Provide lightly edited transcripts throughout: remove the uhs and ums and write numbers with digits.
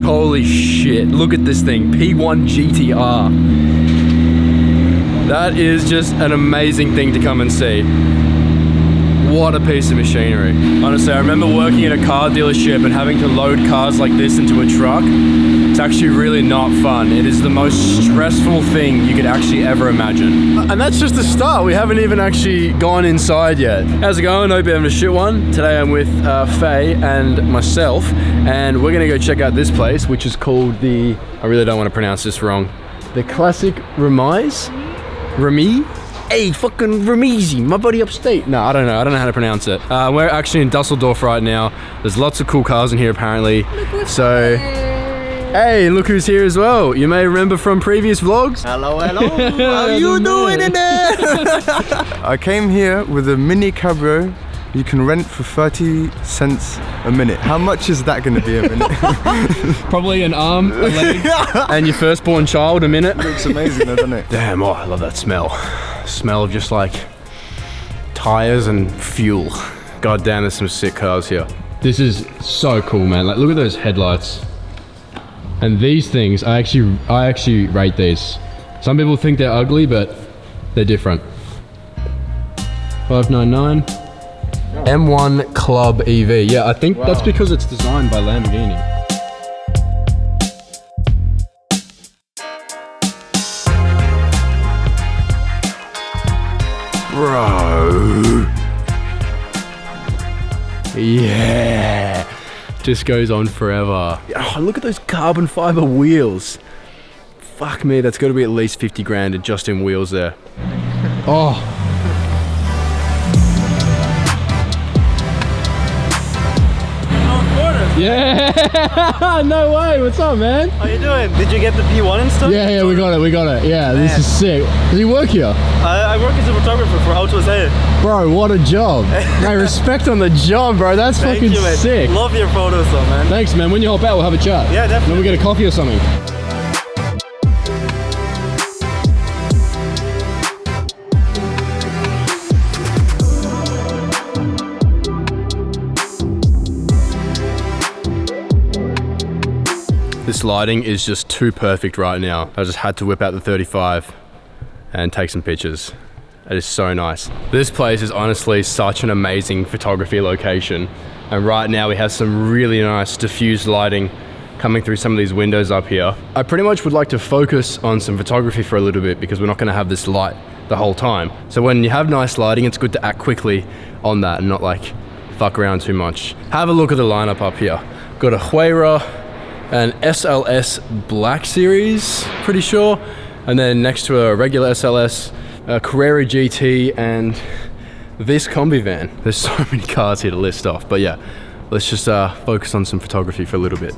Holy shit, look at this thing, P1 GTR. That is just an amazing thing to come and see. What a piece of machinery. Honestly, I remember working at a car dealership and having to load cars like this into a truck. It's actually really not fun. It is the most stressful thing you could actually ever imagine. And that's just the start. We haven't even actually gone inside yet. How's it going? Hope you're having a shit one. Today I'm with Faye and myself, and we're gonna go check out this place, which is called the, I really don't want to pronounce this wrong, the Classic Remise? Remy? Hey, fucking Remizi, my buddy upstate. No, I don't know how to pronounce it. We're actually in Dusseldorf right now. There's lots of cool cars in here apparently. So, hey, look who's here as well. You may remember from previous vlogs. Hello, hello. How you doing in there? I came here with a mini cabrio you can rent for 30 cents a minute. How much is that gonna be a minute? Probably an arm, a leg, and your firstborn child a minute. Looks amazing though, doesn't it? Damn, oh, I love that smell. Smell of just like tires and fuel. God damn, there's some sick cars here. This is so cool, man. Like, look at those headlights. And these things, I actually rate these. Some people think they're ugly, but they're different. 599. M1 Club EV. Yeah, I think that's because it's designed by Lamborghini. Bro. Yeah. Just goes on forever. Oh, look at those carbon fiber wheels. Fuck me, that's got to be at least 50 grand just in wheels there. Oh. Yeah, no way. What's up, man? How you doing? Did you get the P1 and stuff? Yeah, we got it. Yeah, man. This is sick. Does he work here? I work as a photographer for Auto SA. Bro, what a job. Hey, respect on the job, bro. That's fucking sick. Love your photos though, man. Thanks, man. When you help out, we'll have a chat. Yeah, definitely. Then we get a coffee or something. This lighting is just too perfect right now. I just had to whip out the 35 and take some pictures. It is so nice. This place is honestly such an amazing photography location. And right now we have some really nice diffused lighting coming through some of these windows up here. I pretty much would like to focus on some photography for a little bit because we're not gonna have this light the whole time. So when you have nice lighting, it's good to act quickly on that and not like fuck around too much. Have a look at the lineup up here. Got a Huayra, an SLS Black Series, pretty sure. And then next to a regular SLS, a Carrera GT, and this combi van. There's so many cars here to list off, but yeah, let's just focus on some photography for a little bit.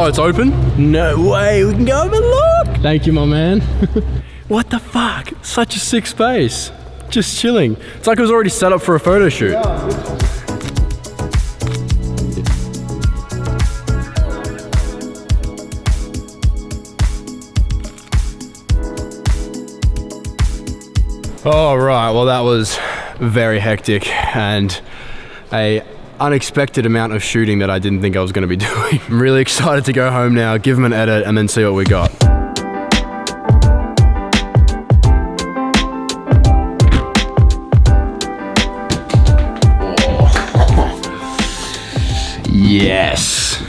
Oh, it's open? No way, we can go have a look! Thank you, my man. What the fuck? Such a sick space. Just chilling. It's like it was already set up for a photo shoot. All right, well that was very hectic and a unexpected amount of shooting that I didn't think I was going to be doing. I'm really excited to go home now, give them an edit, and then see what we got. Yes!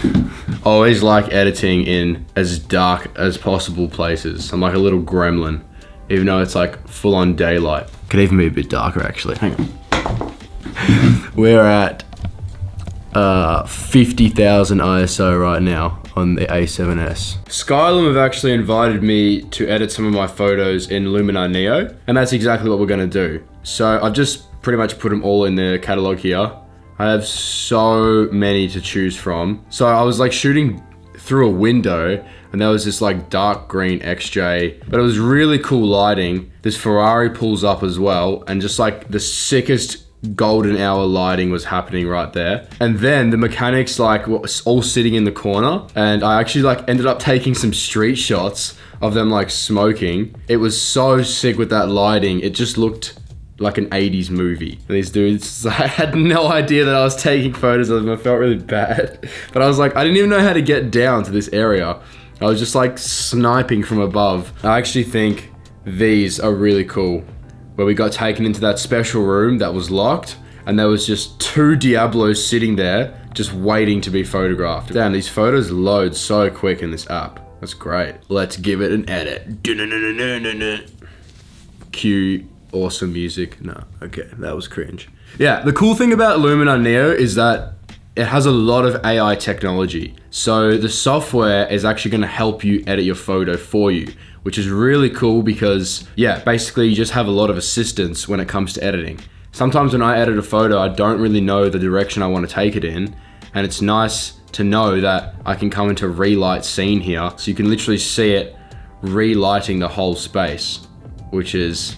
Always like editing in as dark as possible places. I'm like a little gremlin, even though it's like full-on daylight. Could even be a bit darker actually. Hang on. We're at 50,000 ISO right now on the A7S. Skylum have actually invited me to edit some of my photos in Luminar Neo, and that's exactly what we're gonna do. So I've just pretty much put them all in the catalog here. I have so many to choose from. So I was like shooting through a window and there was this like dark green XJ, but it was really cool lighting. This Ferrari pulls up as well, and just like the sickest golden hour lighting was happening right there. And then the mechanics like were all sitting in the corner, and I actually like ended up taking some street shots of them like smoking. It was so sick with that lighting. It just looked like an 80s movie. And these dudes, I had no idea that I was taking photos of them. I felt really bad. But I was like, I didn't even know how to get down to this area. I was just like sniping from above. I actually think these are really cool, where we got taken into that special room that was locked, and there was just 2 Diablos sitting there just waiting to be photographed. Damn, these photos load so quick in this app. That's great. Let's give it an edit. Cue awesome music. No, okay, that was cringe. Yeah, the cool thing about Lumina Neo is that it has a lot of AI technology. So the software is actually gonna help you edit your photo for you, which is really cool because, yeah, basically you just have a lot of assistance when it comes to editing. Sometimes when I edit a photo, I don't really know the direction I want to take it in, and it's nice to know that I can come into relight scene here, so you can literally see it relighting the whole space, which is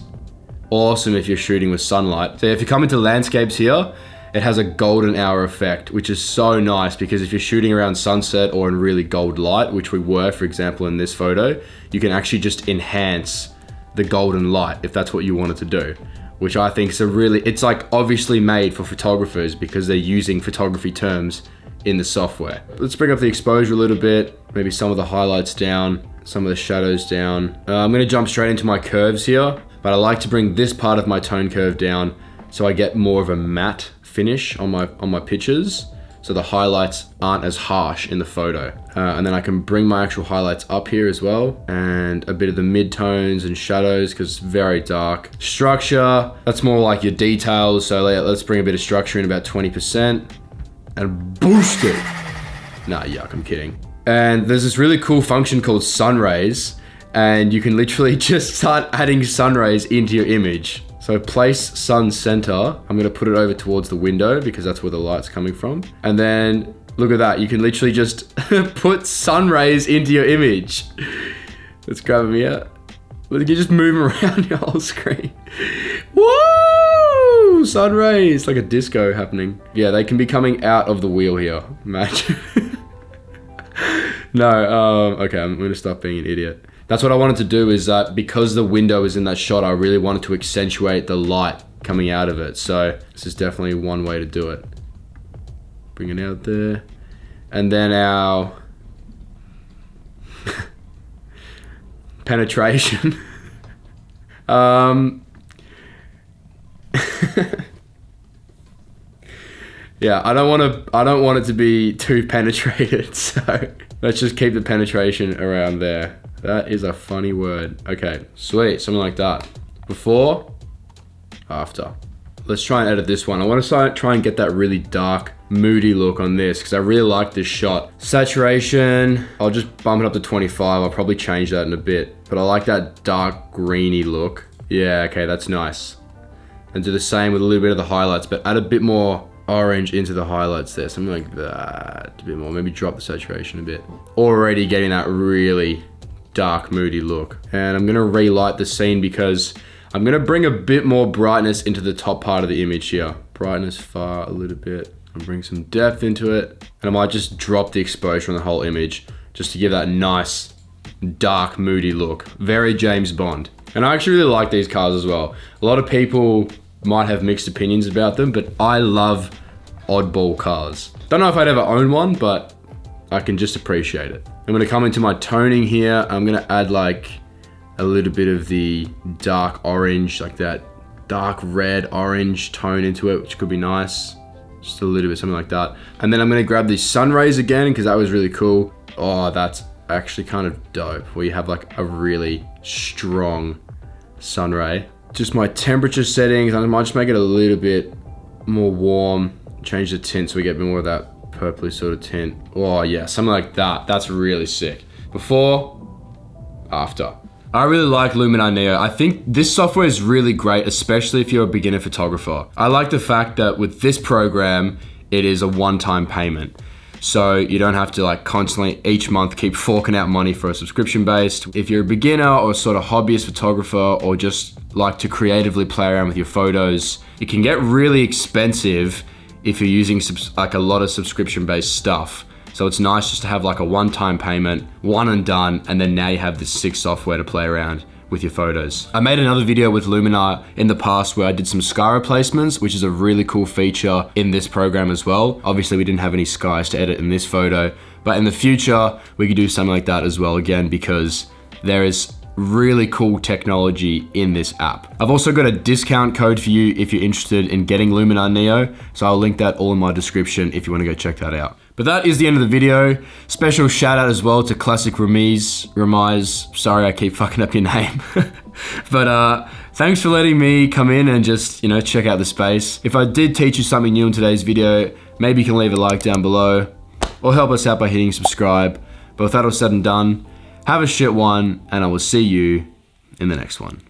awesome if you're shooting with sunlight. So if you come into landscapes here, it has a golden hour effect, which is so nice because if you're shooting around sunset or in really gold light, which we were, for example, in this photo, you can actually just enhance the golden light if that's what you wanted to do, which I think is it's like obviously made for photographers because they're using photography terms in the software. Let's bring up the exposure a little bit, maybe some of the highlights down, some of the shadows down. I'm gonna jump straight into my curves here, but I like to bring this part of my tone curve down so I get more of a matte finish on my pictures, so the highlights aren't as harsh in the photo. And then I can bring my actual highlights up here as well, and a bit of the mid-tones and shadows because it's very dark. Structure, that's more like your details, so let's bring a bit of structure in, about 20%, and boost it. Nah, yuck, I'm kidding. And there's this really cool function called sun rays, and you can literally just start adding sun rays into your image. So place sun center, I'm gonna put it over towards the window because that's where the light's coming from. And then look at that, you can literally just put sun rays into your image. Let's grab them here. You can just move them around your whole screen. Woo! Sun rays, like a disco happening. Yeah, they can be coming out of the wheel here, imagine. No, okay, I'm gonna stop being an idiot. That's what I wanted to do, is that because the window is in that shot, I really wanted to accentuate the light coming out of it. So this is definitely one way to do it. Bring it out there. And then our penetration. Yeah, I don't want it to be too penetrated, so let's just keep the penetration around there. That is a funny word. Okay, sweet, something like that. Before, after. Let's try and edit this one. I want to try and get that really dark, moody look on this because I really like this shot. Saturation, I'll just bump it up to 25. I'll probably change that in a bit, but I like that dark greeny look. Yeah, okay, that's nice. And do the same with a little bit of the highlights, but add a bit more orange into the highlights there, something like that. A bit more, maybe drop the saturation a bit. Already getting that really dark, moody look. And I'm gonna relight the scene because I'm gonna bring a bit more brightness into the top part of the image here. Brightness far a little bit. I'll bring some depth into it. And I might just drop the exposure on the whole image just to give that nice, dark, moody look. Very James Bond. And I actually really like these cars as well. A lot of people might have mixed opinions about them, but I love oddball cars. Don't know if I'd ever own one, but I can just appreciate it. I'm gonna come into my toning here. I'm gonna add like a little bit of the dark orange, like that dark red orange tone into it, which could be nice. Just a little bit, something like that. And then I'm gonna grab these sun rays again because that was really cool. Oh, that's actually kind of dope, where you have like a really strong sun ray. Just my temperature settings, I might just make it a little bit more warm, change the tint so we get more of that purpley sort of tint. Oh yeah, something like that. That's really sick. Before, after. I really like Lumina Neo. I think this software is really great, especially if you're a beginner photographer. I like the fact that with this program, it is a one-time payment. so you don't have to like constantly each month keep forking out money for a subscription based. If you're a beginner or sort of hobbyist photographer or just like to creatively play around with your photos, it can get really expensive if you're using like a lot of subscription based stuff. So it's nice just to have like a one-time payment, one and done, and then now you have this sick software to play around with your photos. I made another video with Luminar in the past where I did some sky replacements, which is a really cool feature in this program as well. Obviously we didn't have any skies to edit in this photo, but in the future we could do something like that as well, again, because there is really cool technology in this app. I've also got a discount code for you if you're interested in getting Luminar Neo, so I'll link that all in my description if you want to go check that out. But that is the end of the video. Special shout out as well to Classic Ramiz, sorry I keep fucking up your name. But thanks for letting me come in and just, you know, check out the space. If I did teach you something new in today's video, maybe you can leave a like down below or help us out by hitting subscribe. But with that all said and done, have a shit one, and I will see you in the next one.